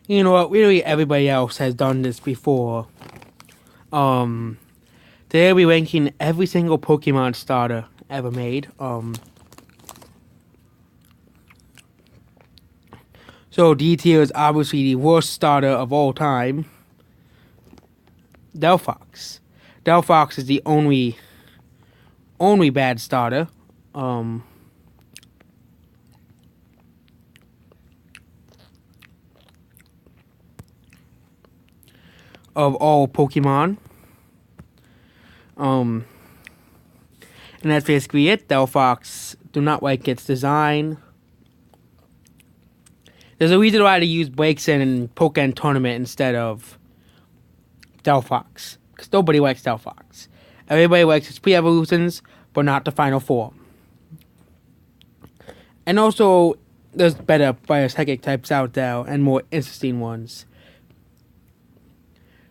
You know what? Really, everybody else has done this before. Um, they'll be ranking every single Pokemon starter ever made. So D tier is obviously the worst starter of all time. Delphox. Delphox is the only bad starter. Um, of all Pokemon. Um, and that's basically it. Delphox do not like its design. There's a reason why they use Braixen in Pokemon Tournament instead of Delphox. Because nobody likes Delphox. Everybody likes its pre-evolutions, but not the final form. And also, there's better Psychic types out there and more interesting ones.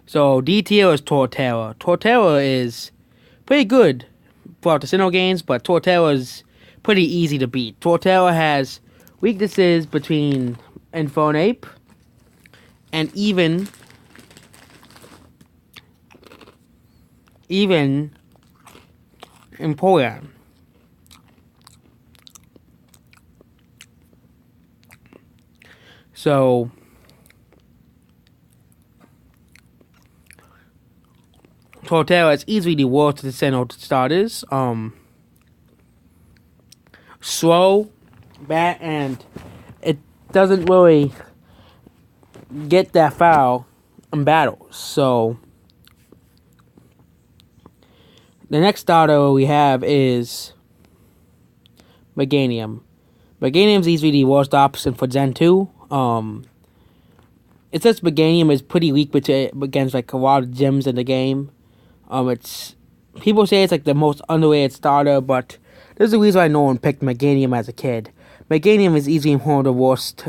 So D tier is Torterra. Torterra is pretty good throughout the Sinnoh games, but Torterra is pretty easy to beat. Torterra has weaknesses between Infernape and even Empoleon. So Torterra is easily the worst of the Sinnoh starters. Slow, bad, and it doesn't really get that far in battles. So the next starter we have is Meganium. Meganium's easily the worst option for Gen 2. It says Meganium is pretty weak against like a lot of gyms in the game. It's people say it's like the most underrated starter, but there's a reason why no one picked Meganium as a kid. Meganium is easily one of the worst.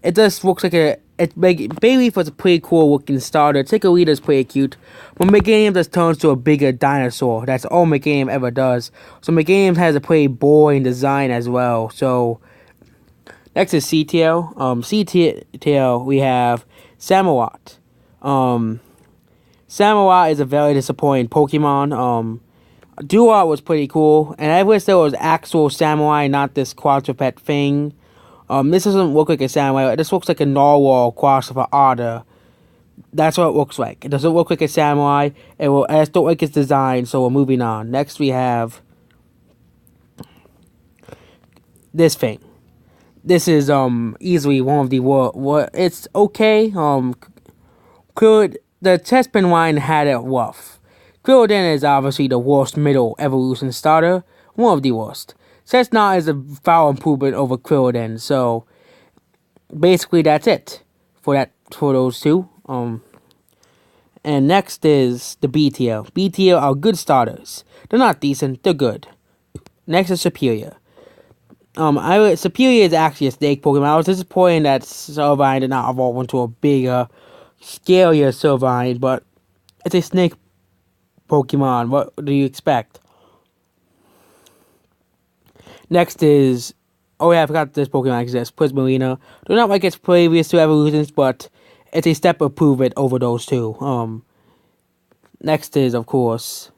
It just looks like Bayleaf was a pretty cool looking starter. Chikorita is pretty cute, but Meganium just turns to a bigger dinosaur. That's all Meganium ever does. So Meganium has a pretty boring design as well. So next is C tier. C tier we have Samurott. Samurott is a very disappointing Pokemon. Duat was pretty cool, and I wish there was actual samurai, not this quadruped thing. This doesn't look like a samurai. This looks like a narwhal crossed with an otter. That's what it looks like. It doesn't look like a samurai. I just don't like its design, so we're moving on. Next we have this thing. This is easily one of the worst. It's okay. The Chespin line had it rough. Quilladin is obviously the worst middle evolution starter, one of the worst. Chestnut is a foul improvement over Quilladin, so basically that's it for those two. And next is the B tier. B tier are good starters. They're not decent, they're good. Next is Superior. Superior is actually a snake Pokemon. I was disappointed that Servine did not evolve into a bigger, scarier Servine, but it's a snake Pokemon. What do you expect? Next is... Oh yeah, I forgot this Pokemon exists. Prismarina. Do not like its previous two evolutions, but it's a step improvement over those two. Next is, of course...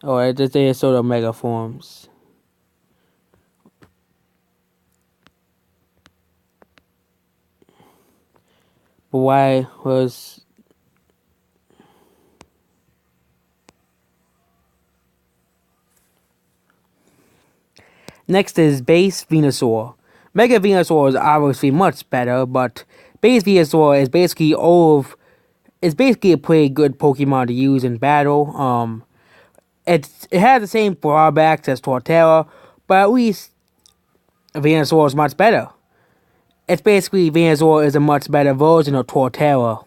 Oh, it's a sort of mega forms. But why was... Next is Base Venusaur. Mega Venusaur is obviously much better, but Base Venusaur is basically it's basically a pretty good Pokemon to use in battle. It has the same drawbacks as Torterra, but at least Venusaur is much better. It's basically Venusaur is a much better version of Torterra,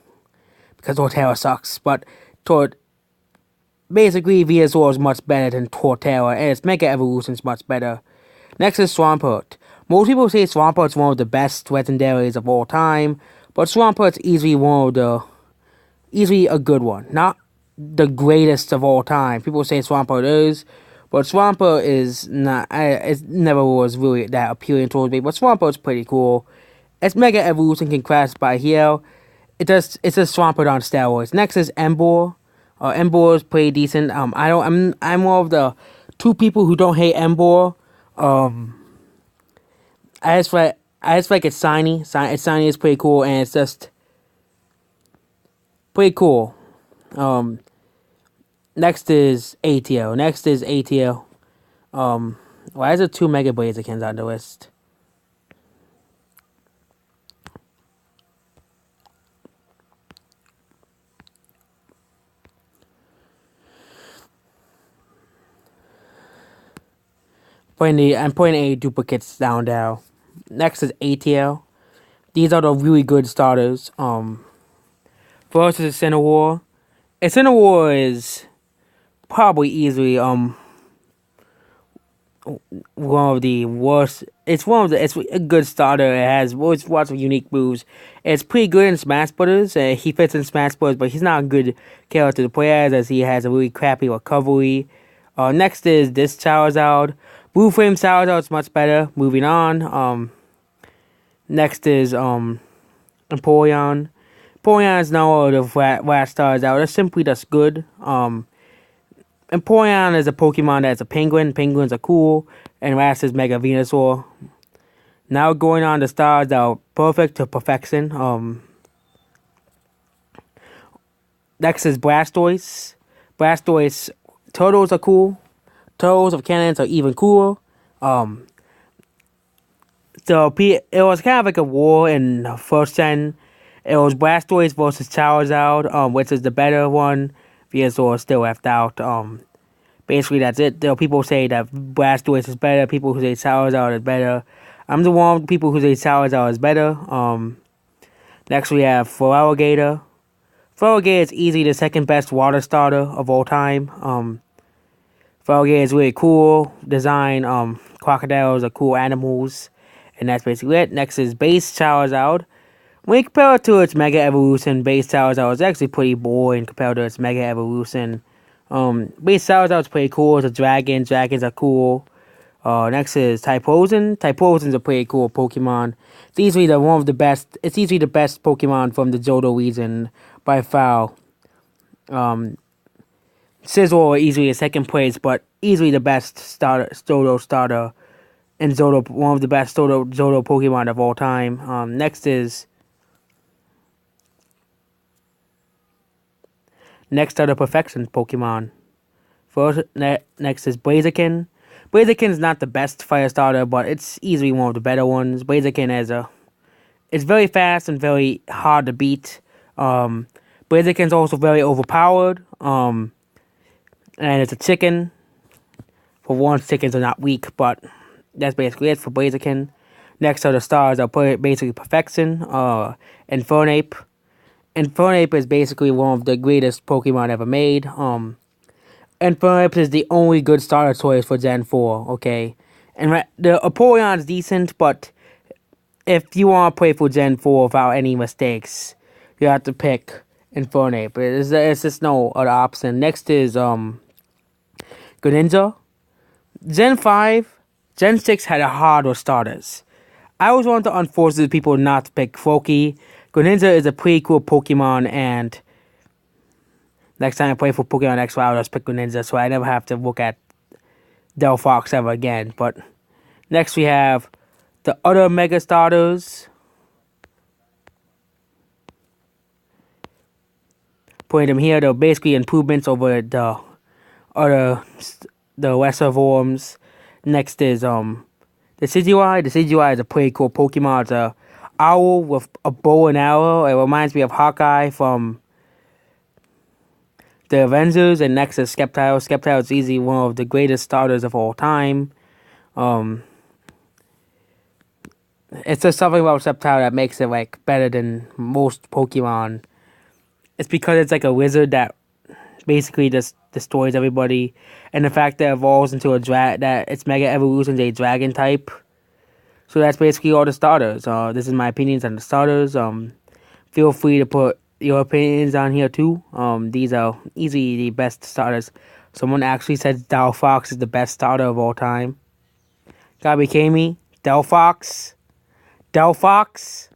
because Torterra sucks, but basically Venusaur is much better than Torterra, and its Mega Evolution is much better. Next is Swampert. Most people say Swampert is one of the best legendaries of all time, but Swampert is easily a good one. Not the greatest of all time. People say Swampert is, But Swampert is not. It never was really that appealing towards me. But Swampert's pretty cool. Its Mega Evolution can crash by here. It's a Swampert on steroids. Next is Emboar. Emboar is pretty decent. I'm one of the two people who don't hate Emboar. I just like it's shiny. It's shiny is pretty cool, and it's just pretty cool. Next is ATL. Why is there two Mega Blazekins on the list? I'm putting any duplicates down now. Next is ATL. These are the really good starters. First is Incineroar. Incineroar is probably easily one of the worst. It's a good starter. It has lots of unique moves. It's pretty good in Smash Brothers. He fits in Smash Brothers, but he's not a good character to play as he has a really crappy recovery. Next is this Charizard. Blue Flame Charizard is much better. Moving on. Next is Empoleon. Empoleon is now one of the last stars out. It's simply just good. Empoleon is a Pokemon that's a penguin. Penguins are cool. And last is Mega Venusaur. Now going on to stars that are perfect to perfection. Next is Blastoise. Blastoise turtles are cool. Turtles of cannons are even cooler. So it was kind of like a war in first gen. It was Blastoise versus Charizard, which is the better one. Venusaur is still left out. Basically that's it. There are people who say that Blastoise is better. People who say Charizard is better. I'm the one people who say Charizard is better. Next we have Feraligatr. Feraligatr is easily the second best water starter of all time. Feraligatr is really cool design. Crocodiles are cool animals. And that's basically it. Next is Base Charizard. When you compare it to its Mega Evolution, Base Charizard is actually pretty boring compared to its Mega Evolution. Base Charizard is pretty cool. It's a dragon. Dragons are cool. Next is Typhlosion. Typhlosion is a pretty cool Pokemon. It's easily It's easily the best Pokemon from the Johto region by far. Scizor easily a second place, but easily the best Johto starter. And Johto, one of the best Johto Pokemon of all time. Next are the Perfection Pokemon. Next is Blaziken. Blaziken is not the best fire starter, but it's easily one of the better ones. Blaziken it's very fast and very hard to beat. Blaziken is also very overpowered. And it's a chicken. For once, chickens are not weak, but that's basically it for Blaziken. Next are the stars are basically Perfection. Infernape. Infernape is basically one of the greatest Pokemon ever made. Infernape is the only good starter choice for Gen 4, okay? And the Apollyon is decent, but if you want to play for Gen 4 without any mistakes, you have to pick Infernape. It's just no other option. Next is Greninja. Gen 5, Gen 6 had a harder starters. I always want to unforce the people not to pick Froakie. Greninja is a pretty cool Pokemon, and next time I play for Pokemon X, I'll just pick Greninja, so I never have to look at Delphox ever again. But next we have the other Mega Starters. Putting them here, they're basically improvements over the lesser forms. Next is the Decidueye. The Decidueye is a pretty cool Pokemon. It's a owl with a bow and arrow. It reminds me of Hawkeye from the Avengers. And next is Sceptile. Sceptile is easily one of the greatest starters of all time. It's just something about Sceptile that makes it like better than most Pokemon. It's because it's like a wizard that basically just destroys everybody, and the fact that it evolves into that its Mega Evolution is a dragon type. So that's basically all the starters. This is my opinions on the starters. Feel free to put your opinions on here too. These are easily the best starters Someone actually said Delphox is the best starter of all time. Gotta be kidding me. Delphox? Delphox?